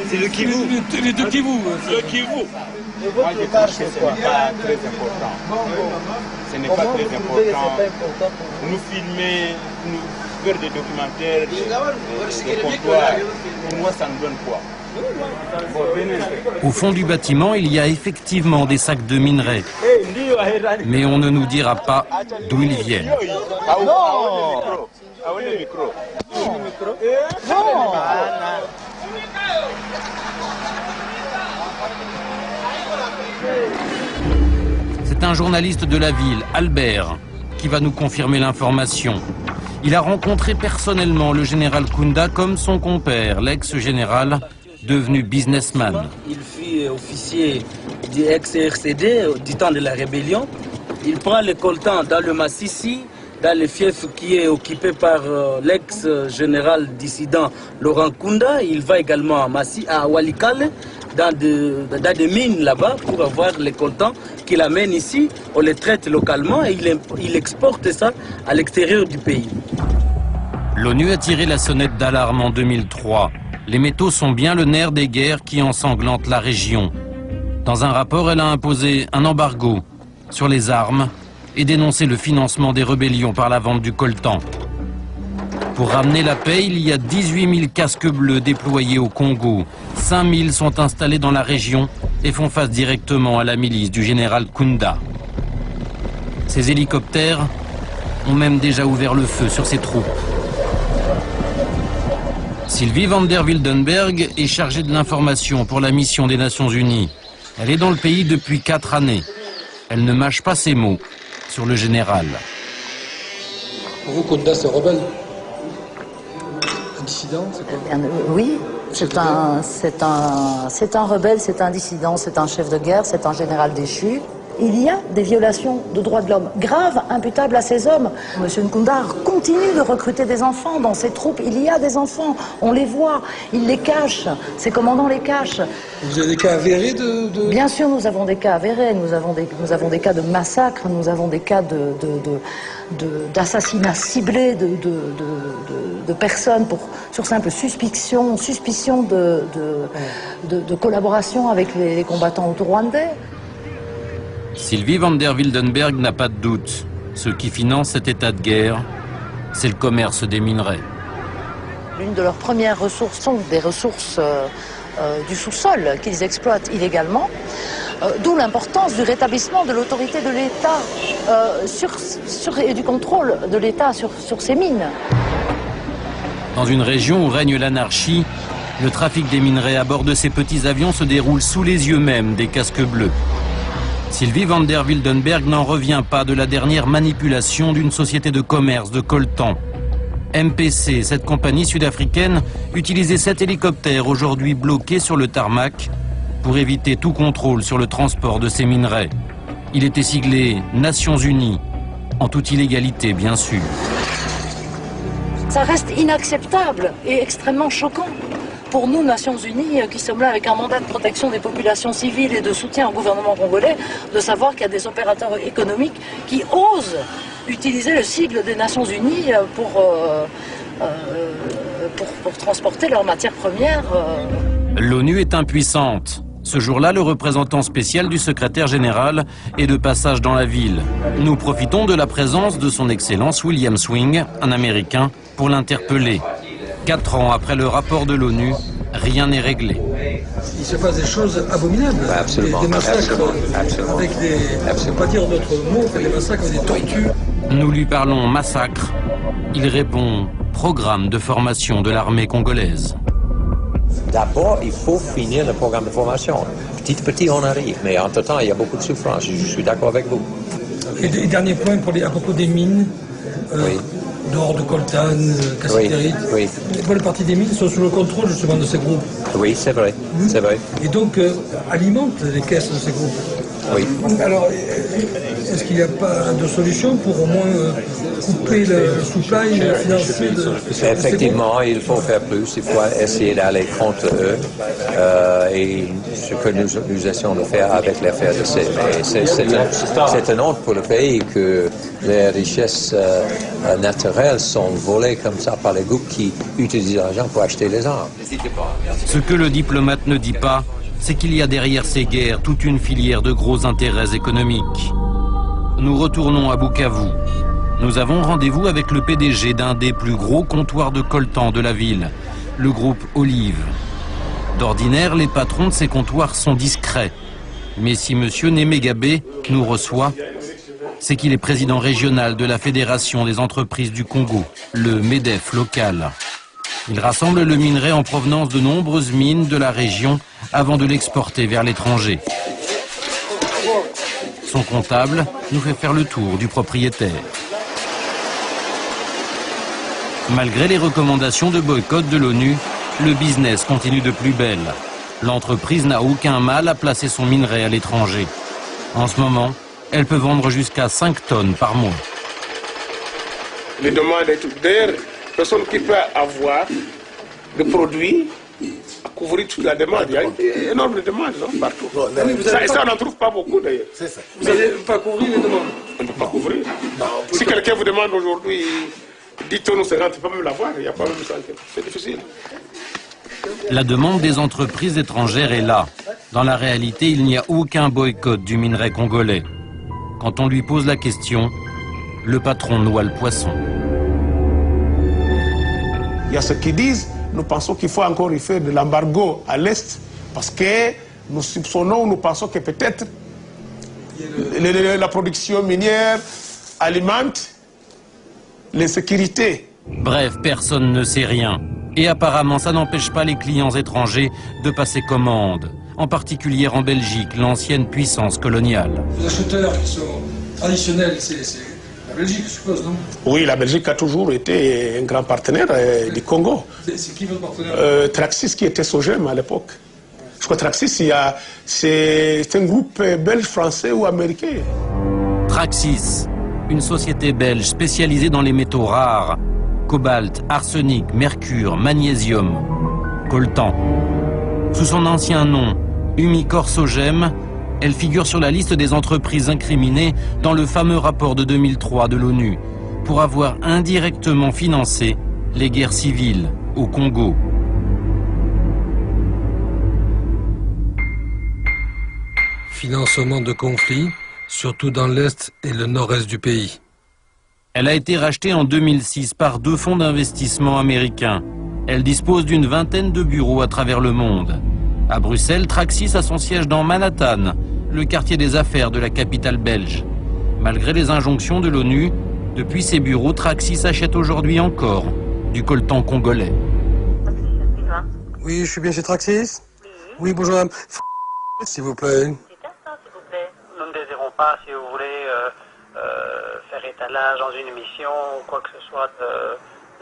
C'est le Kivu. Les deux Kivu. Le Kivu. Moi, je pense que ce n'est pas très important. Ce n'est pas très important. Nous filmer, nous faire des documentaires, des comptoirs. Pour moi, ça nous donne quoi? Au fond du bâtiment, il y a effectivement des sacs de minerais. Mais on ne nous dira pas d'où ils viennent. C'est un journaliste de la ville, Albert, qui va nous confirmer l'information. Il a rencontré personnellement le général Kunda comme son compère, l'ex-général, devenu businessman. Il fut officier du ex-RCD du temps de la rébellion. Il prend le coltan dans le Massissi, dans le fief qui est occupé par l'ex-général dissident Laurent Kunda. Il va également à Walikale, dans des mines là-bas, pour avoir les coltans qu'il amène ici. On les traite localement et il exporte ça à l'extérieur du pays. L'ONU a tiré la sonnette d'alarme en 2003. Les métaux sont bien le nerf des guerres qui ensanglantent la région. Dans un rapport, elle a imposé un embargo sur les armes et dénoncé le financement des rébellions par la vente du coltan. Pour ramener la paix, il y a 18 000 casques bleus déployés au Congo. 5 000 sont installés dans la région et font face directement à la milice du général Kunda. Ces hélicoptères ont même déjà ouvert le feu sur ses troupes. Sylvie van der Wildenberg est chargée de l'information pour la mission des Nations Unies. Elle est dans le pays depuis 4 années. Elle ne mâche pas ses mots sur le général. Pour vous, Kunda, c'est rebelle? Un dissident, c'est quoi? Oui, c'est un rebelle, c'est un dissident, c'est un chef de guerre, c'est un général déchu. Il y a des violations de droits de l'homme graves, imputables à ces hommes. Monsieur Nkunda continue de recruter des enfants dans ses troupes. Il y a des enfants, on les voit, il les cache, ses commandants les cachent. Vous avez des cas avérés de... Bien sûr, nous avons des cas avérés, nous avons des cas de massacres, nous avons des cas d'assassinats ciblés de personnes sur simple suspicion de collaboration avec les combattants auto-rwandais. Sylvie van der Wildenberg n'a pas de doute. Ce qui finance cet état de guerre, c'est le commerce des minerais. L'une de leurs premières ressources sont des ressources du sous-sol qu'ils exploitent illégalement, d'où l'importance du rétablissement de l'autorité de l'État et du contrôle de l'État sur ces mines. Dans une région où règne l'anarchie, le trafic des minerais à bord de ces petits avions se déroule sous les yeux même des casques bleus. Sylvie van der Wildenberg n'en revient pas de la dernière manipulation d'une société de commerce de coltan. MPC, cette compagnie sud-africaine, utilisait 7 hélicoptères aujourd'hui bloqués sur le tarmac pour éviter tout contrôle sur le transport de ces minerais. Il était siglé Nations Unies, en toute illégalité bien sûr. Ça reste inacceptable et extrêmement choquant. Pour nous, Nations Unies, qui sommes là avec un mandat de protection des populations civiles et de soutien au gouvernement congolais, de savoir qu'il y a des opérateurs économiques qui osent utiliser le sigle des Nations Unies pour transporter leurs matières premières. L'ONU est impuissante. Ce jour-là, le représentant spécial du secrétaire général est de passage dans la ville. Nous profitons de la présence de son Excellence William Swing, un Américain, pour l'interpeller. 4 ans après le rapport de l'ONU, rien n'est réglé. Il se passe des choses abominables. Absolument. Des massacres absolument. Avec des... Je ne sais pas dire d'autres mots, des massacres avec des tortures. Nous lui parlons massacre. Il répond programme de formation de l'armée congolaise. D'abord, il faut finir le programme de formation. Petit à petit, on arrive. Mais entre-temps, il y a beaucoup de souffrance. Je suis d'accord avec vous. Et dernier point à propos des mines, d'or, de coltan, cassitérite. Oui. Une bonne partie des mines sont sous le contrôle justement de ces groupes. Oui, c'est vrai. C'est vrai. Et donc alimentent les caisses de ces groupes. Oui. Alors, est-ce qu'il n'y a pas de solution pour au moins couper le supply financier de Effectivement, il faut faire plus, il faut essayer d'aller contre eux. Et ce que nous essayons de faire avec l'affaire de ces... Mais c'est une honte pour le pays que les richesses naturelles sont volées comme ça par les groupes qui utilisent l'argent pour acheter les armes. Ce que le diplomate ne dit pas, c'est qu'il y a derrière ces guerres toute une filière de gros intérêts économiques. Nous retournons à Bukavu. Nous avons rendez-vous avec le PDG d'un des plus gros comptoirs de coltan de la ville, le groupe Olive. D'ordinaire, les patrons de ces comptoirs sont discrets. Mais si M. Nemegabe nous reçoit, c'est qu'il est président régional de la Fédération des entreprises du Congo, le MEDEF local. Il rassemble le minerai en provenance de nombreuses mines de la région avant de l'exporter vers l'étranger. Son comptable nous fait faire le tour du propriétaire. Malgré les recommandations de boycott de l'ONU, le business continue de plus belle. L'entreprise n'a aucun mal à placer son minerai à l'étranger. En ce moment, elle peut vendre jusqu'à 5 tonnes par mois. Les demandes et tout. D'ailleurs, personne qui peut avoir des produits à couvrir toute la demande. Il y a énormément de demandes partout. Ça, on n'en trouve pas beaucoup d'ailleurs. Vous n'allez pas couvrir les demandes? On ne peut pas couvrir. Si quelqu'un vous demande aujourd'hui 10 tonnes ou 50, tu ne peux pas même l'avoir. Il n'y a pas même de santé. C'est difficile. La demande des entreprises étrangères est là. Dans la réalité, il n'y a aucun boycott du minerai congolais. Quand on lui pose la question, le patron noie le poisson. Il y a ceux qui disent, nous pensons qu'il faut encore y faire de l'embargo à l'Est parce que nous soupçonnons, nous pensons que peut-être la production minière alimente l'insécurité. Bref, personne ne sait rien. Et apparemment, ça n'empêche pas les clients étrangers de passer commande. En particulier en Belgique, l'ancienne puissance coloniale. Les acheteurs qui sont traditionnels, c'est la Belgique, je suppose, non? Oui, la Belgique a toujours été un grand partenaire du Congo. C'est qui votre partenaire? Traxis, qui était Sogem à l'époque. Je crois que Traxis, c'est un groupe belge, français ou américain. Traxis, une société belge spécialisée dans les métaux rares. Cobalt, arsenic, mercure, magnésium, coltan. Sous son ancien nom, Umicore Sogem, elle figure sur la liste des entreprises incriminées dans le fameux rapport de 2003 de l'ONU pour avoir indirectement financé les guerres civiles au Congo. Financement de conflits, surtout dans l'Est et le Nord-Est du pays. Elle a été rachetée en 2006 par 2 fonds d'investissement américains. Elle dispose d'une vingtaine de bureaux à travers le monde. À Bruxelles, Traxis a son siège dans Manhattan, le quartier des affaires de la capitale belge. Malgré les injonctions de l'ONU, depuis ses bureaux, Traxis achète aujourd'hui encore du coltan congolais. Oui, je suis bien chez Traxis. Oui, bonjour madame. S'il vous plaît. Nous ne désirons pas, si vous voulez, faire étalage dans une émission ou quoi que ce soit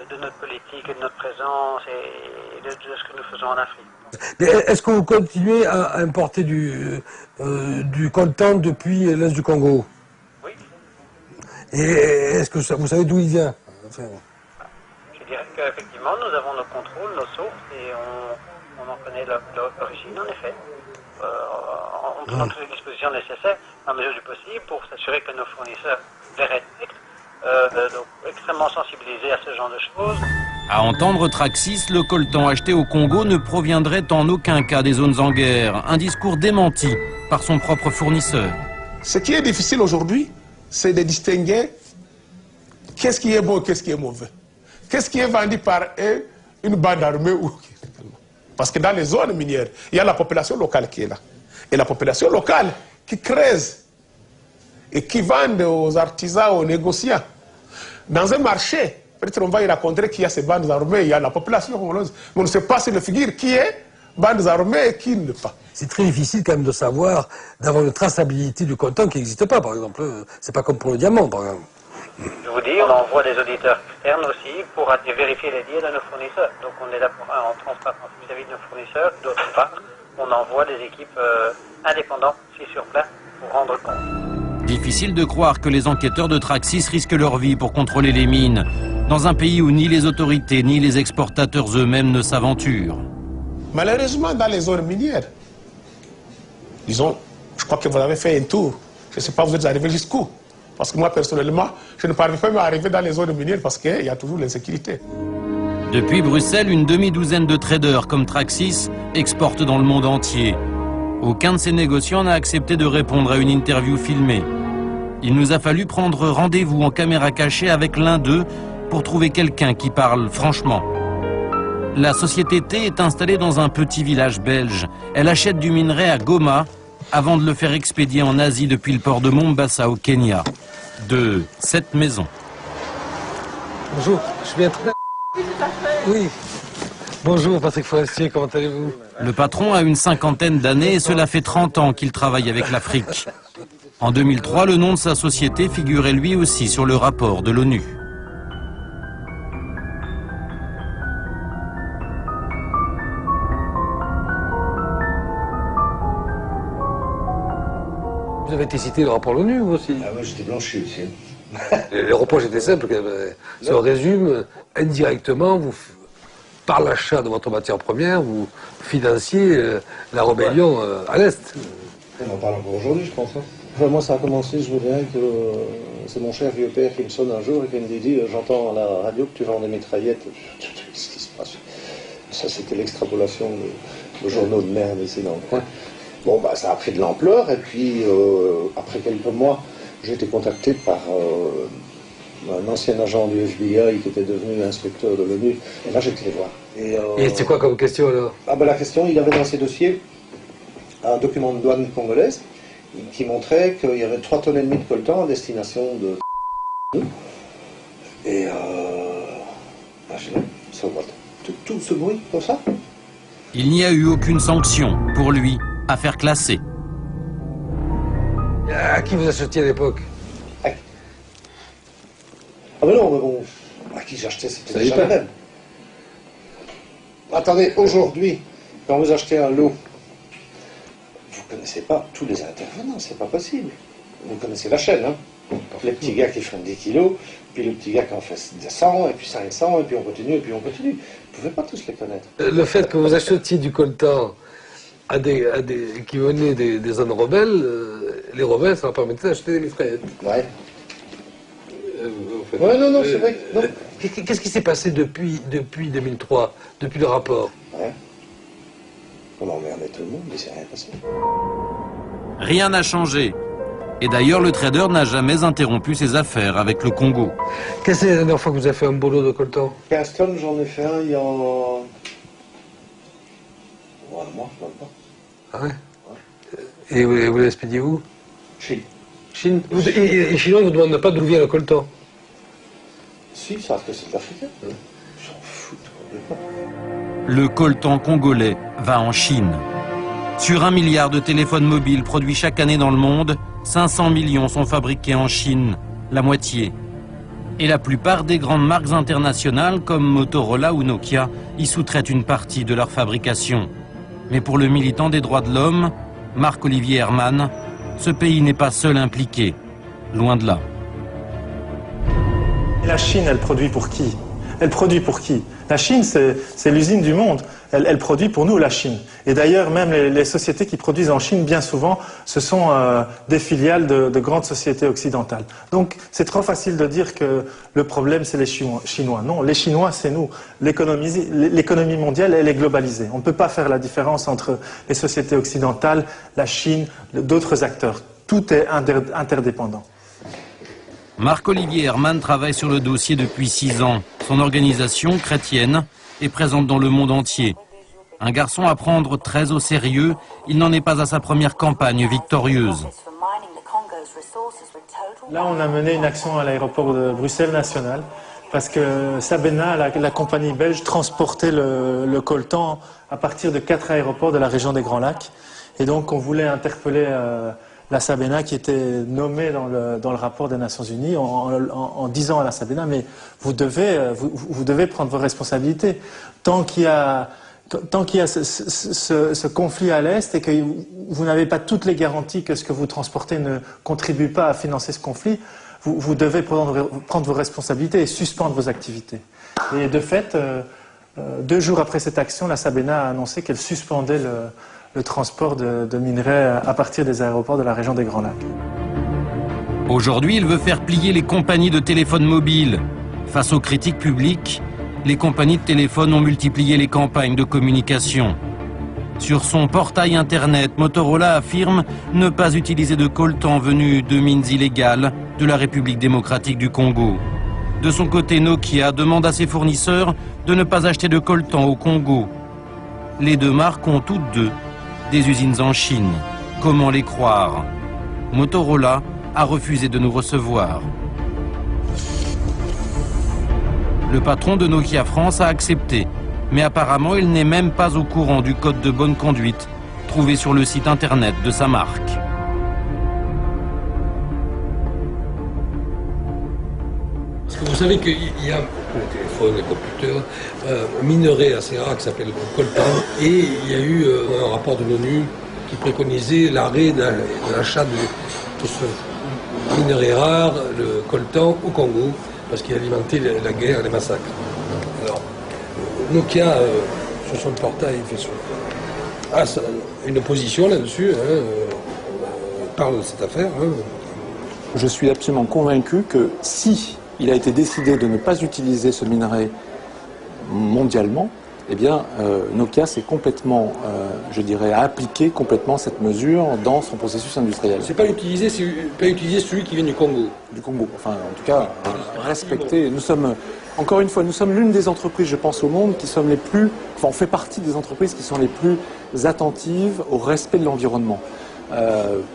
de notre politique et de notre présence et de ce que nous faisons en Afrique. Est-ce que vous continuez à importer du coltan depuis l'Est du Congo? Oui. Et est-ce que vous savez d'où il vient? Je dirais qu'effectivement, nous avons nos contrôles, nos sources et on en connaît l'origine, en effet. En prenant toutes les dispositions nécessaires, à mesure du possible, pour s'assurer que nos fournisseurs les respectent. Donc extrêmement sensibilisés à ce genre de choses. À entendre Traxis, le coltan acheté au Congo ne proviendrait en aucun cas des zones en guerre. Un discours démenti par son propre fournisseur. Ce qui est difficile aujourd'hui, c'est de distinguer qu'est-ce qui est bon et qu'est-ce qui est mauvais. Qu'est-ce qui est vendu par une bande armée ou... Parce que dans les zones minières, il y a la population locale qui est là. Et la population locale qui creuse et qui vend aux artisans, aux négociants. Dans un marché, peut-être on va y rencontrer qu'il y a ces bandes armées, il y a la population congolaise. Mais on ne sait pas sur le figure qui est bandes armées et qui ne pas. C'est très difficile quand même de savoir, d'avoir une traçabilité du coltan qui n'existe pas, par exemple. C'est pas comme pour le diamant, par exemple. Je vous dis, on envoie des auditeurs externes aussi pour aller vérifier les dires de nos fournisseurs. Donc on est là pour en transparence vis-à-vis de nos fournisseurs. D'autre part, on envoie des équipes indépendantes ici sur place pour rendre compte. Difficile de croire que les enquêteurs de Traxys risquent leur vie pour contrôler les mines, dans un pays où ni les autorités ni les exportateurs eux-mêmes ne s'aventurent. Malheureusement, dans les zones minières, disons, je crois que vous avez fait un tour. Je ne sais pas, vous êtes arrivé jusqu'où? Parce que moi, personnellement, je ne parviens pas à arriver dans les zones minières parce qu'il y a toujours l'insécurité. Depuis Bruxelles, une demi-douzaine de traders comme Traxys exportent dans le monde entier. Aucun de ces négociants n'a accepté de répondre à une interview filmée. Il nous a fallu prendre rendez-vous en caméra cachée avec l'un d'eux pour trouver quelqu'un qui parle franchement. La société T est installée dans un petit village belge. Elle achète du minerai à Goma avant de le faire expédier en Asie depuis le port de Mombasa au Kenya. De cette maison. Bonjour, je viens très... Oui. Bonjour Patrick Forestier, comment allez-vous? Le patron a une cinquantaine d'années et cela fait 30 ans qu'il travaille avec l'Afrique. En 2003, le nom de sa société figurait lui aussi sur le rapport de l'ONU. Vous avez été cité le rapport de l'ONU, vous aussi? Ah oui, j'étais blanchi aussi. Les reproches étaient simples. Si on résume, indirectement, vous, par l'achat de votre matière première, vous financiez la rébellion à l'Est. On en parle encore aujourd'hui, je pense. Enfin, moi, ça a commencé, je me dirais que c'est mon cher vieux père qui me sonne un jour et qui me dit j'entends à la radio que tu vends des mitraillettes. Qu'est-ce qui se passe? Ça, c'était l'extrapolation de journaux de merde ici dans le coin. Bon, bah, ça a pris de l'ampleur, et puis, après quelques mois, j'ai été contacté par un ancien agent du FBI qui était devenu inspecteur de l'ONU, et là, j'ai été les voir. Et c'est quoi comme question, alors? Ah, bah, la question, il avait dans ses dossiers un document de douane congolaise qui montrait qu'il y avait 3,5 tonnes de coltan à destination de... Et bah, je dis, ça va. Tout ce bruit, comme ça? Il n'y a eu aucune sanction pour lui. Affaire classée. À qui vous achetiez à l'époque? Ah mais non, mais bon, à qui j'achetais, c'était déjà le même. Attendez, aujourd'hui, quand vous achetez un lot, vous ne connaissez pas tous les intervenants, c'est pas possible. Vous connaissez la chaîne, hein. Les petits gars qui font 10 kilos, puis le petit gars qui en fait 100, et puis 500, et puis on continue, et puis on continue. Vous ne pouvez pas tous les connaître. Le fait que vous achetiez du coltan qui venaient des zones rebelles, les rebelles, ça leur permettait d'acheter des mitraillettes. Ouais. Ouais, non, c'est vrai. Qu'est-ce qui s'est passé depuis 2003, depuis le rapport? Ouais. On a emmerdé tout le monde, mais c'est rien passé. Rien n'a changé. Et d'ailleurs, le trader n'a jamais interrompu ses affaires avec le Congo. Qu'est-ce que c'est la dernière fois que vous avez fait un boulot de coltan? 15 tonnes, j'en ai fait un il y a... un mois, même pas. Ah ouais, Et vous l'avez expédié où? Chine. Chine. Et les Chinois ne vous demandent pas d'où vient le coltan? Si, ils savent que c'est de l'Africain. Ils s'en foutent complètement. Le coltan congolais va en Chine. Sur 1 milliard de téléphones mobiles produits chaque année dans le monde, 500 millions sont fabriqués en Chine, la moitié. Et la plupart des grandes marques internationales comme Motorola ou Nokia y sous-traitent une partie de leur fabrication. Mais pour le militant des droits de l'homme, Marc-Olivier Herman, ce pays n'est pas seul impliqué, loin de là. Et la Chine, elle produit pour qui? Elle produit pour qui? La Chine, c'est l'usine du monde. Elle produit pour nous, la Chine. Et d'ailleurs, même les sociétés qui produisent en Chine, bien souvent, ce sont des filiales de grandes sociétés occidentales. Donc, c'est trop facile de dire que le problème, c'est les Chinois. Non, les Chinois, c'est nous. L'économie mondiale, elle est globalisée. On ne peut pas faire la différence entre les sociétés occidentales, la Chine, d'autres acteurs. Tout est interdépendant. Marc-Olivier Herman travaille sur le dossier depuis 6 ans. Son organisation, chrétienne, est présente dans le monde entier. Un garçon à prendre très au sérieux, il n'en est pas à sa première campagne victorieuse. Là, on a mené une action à l'aéroport de Bruxelles National parce que Sabena, la compagnie belge, transportait le coltan à partir de 4 aéroports de la région des Grands Lacs. Et donc on voulait interpeller la Sabena qui était nommée dans le rapport des Nations Unies en disant à la Sabena, mais vous devez prendre vos responsabilités. Tant qu'il y a ce conflit à l'Est et que vous n'avez pas toutes les garanties que ce que vous transportez ne contribue pas à financer ce conflit, vous devez prendre vos responsabilités et suspendre vos activités. Et de fait, 2 jours après cette action, la Sabena a annoncé qu'elle suspendait le transport de minerais à partir des aéroports de la région des Grands Lacs. Aujourd'hui, il veut faire plier les compagnies de téléphone mobile. Face aux critiques publiques, les compagnies de téléphone ont multiplié les campagnes de communication. Sur son portail internet, Motorola affirme ne pas utiliser de coltan venu de mines illégales de la République démocratique du Congo. De son côté, Nokia demande à ses fournisseurs de ne pas acheter de coltan au Congo. Les deux marques ont toutes deux des usines en Chine. Comment les croire? Motorola a refusé de nous recevoir. Le patron de Nokia France a accepté, mais apparemment il n'est même pas au courant du code de bonne conduite trouvé sur le site internet de sa marque. Vous savez qu'il y a le téléphone, les computers, un minerai assez rare qui s'appelle le coltan, et il y a eu un rapport de l'ONU qui préconisait l'arrêt de l'achat de ce minerai rare, le coltan, au Congo, parce qu'il alimentait la guerre et les massacres. Alors, Nokia, sur son portail, a une position là-dessus, parle de cette affaire. Je suis absolument convaincu que si il a été décidé de ne pas utiliser ce minerai mondialement, eh bien, Nokia s'est complètement, je dirais, a appliqué complètement cette mesure dans son processus industriel. C'est pas utiliser celui qui vient du Congo. Du Congo, enfin, en tout cas, respecter. Nous sommes, encore une fois, nous sommes l'une des entreprises, je pense, au monde qui sommes les plus, enfin, on fait partie des entreprises qui sont les plus attentives au respect de l'environnement.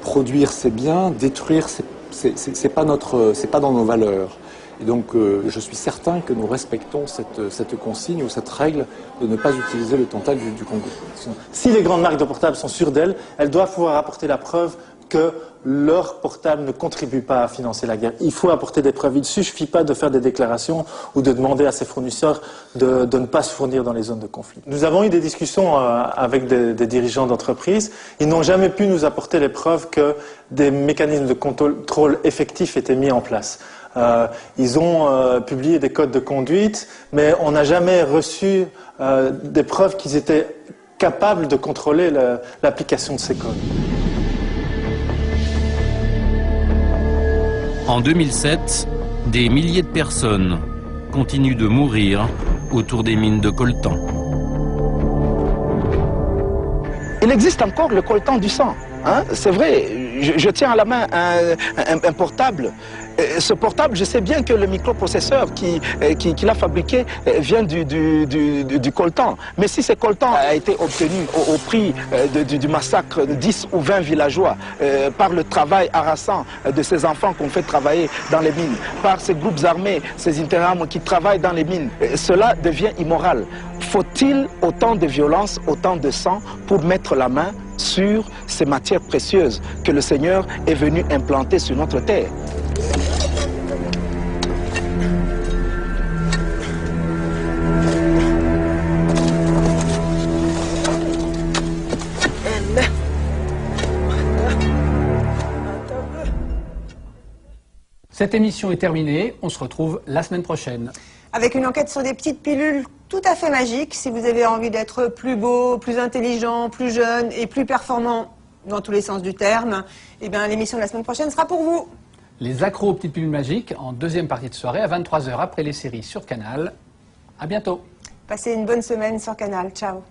Produire, c'est bien, détruire, c'est pas dans nos valeurs. Et donc, je suis certain que nous respectons cette consigne ou cette règle de ne pas utiliser le tantal du Congo. Si les grandes marques de portables sont sûres d'elles, elles doivent pouvoir apporter la preuve que leur portable ne contribue pas à financer la guerre. Il faut apporter des preuves. Il ne suffit pas de faire des déclarations ou de demander à ses fournisseurs de ne pas se fournir dans les zones de conflit. Nous avons eu des discussions avec des dirigeants d'entreprises. Ils n'ont jamais pu nous apporter les preuves que des mécanismes de contrôle effectifs étaient mis en place. Ils ont publié des codes de conduite, mais on n'a jamais reçu des preuves qu'ils étaient capables de contrôler l'application de ces codes. En 2007, des milliers de personnes continuent de mourir autour des mines de coltan. Il existe encore le coltan du sang. Hein? C'est vrai, je tiens à la main un portable. Ce portable, je sais bien que le microprocesseur qui l'a fabriqué vient du coltan. Mais si ce coltan a été obtenu au prix du massacre de 10 ou 20 villageois, par le travail harassant de ces enfants qu'on fait travailler dans les mines, par ces groupes armés, ces Interahamwe qui travaillent dans les mines, cela devient immoral. Faut-il autant de violence, autant de sang pour mettre la main sur ces matières précieuses que le Seigneur est venu implanter sur notre terre? Cette émission est terminée, on se retrouve la semaine prochaine. Avec une enquête sur des petites pilules tout à fait magiques, si vous avez envie d'être plus beau, plus intelligent, plus jeune et plus performant dans tous les sens du terme, eh bien l'émission de la semaine prochaine sera pour vous. Les accros aux petites pilules magiques en deuxième partie de soirée à 23 h après les séries sur Canal. À bientôt. Passez une bonne semaine sur Canal. Ciao.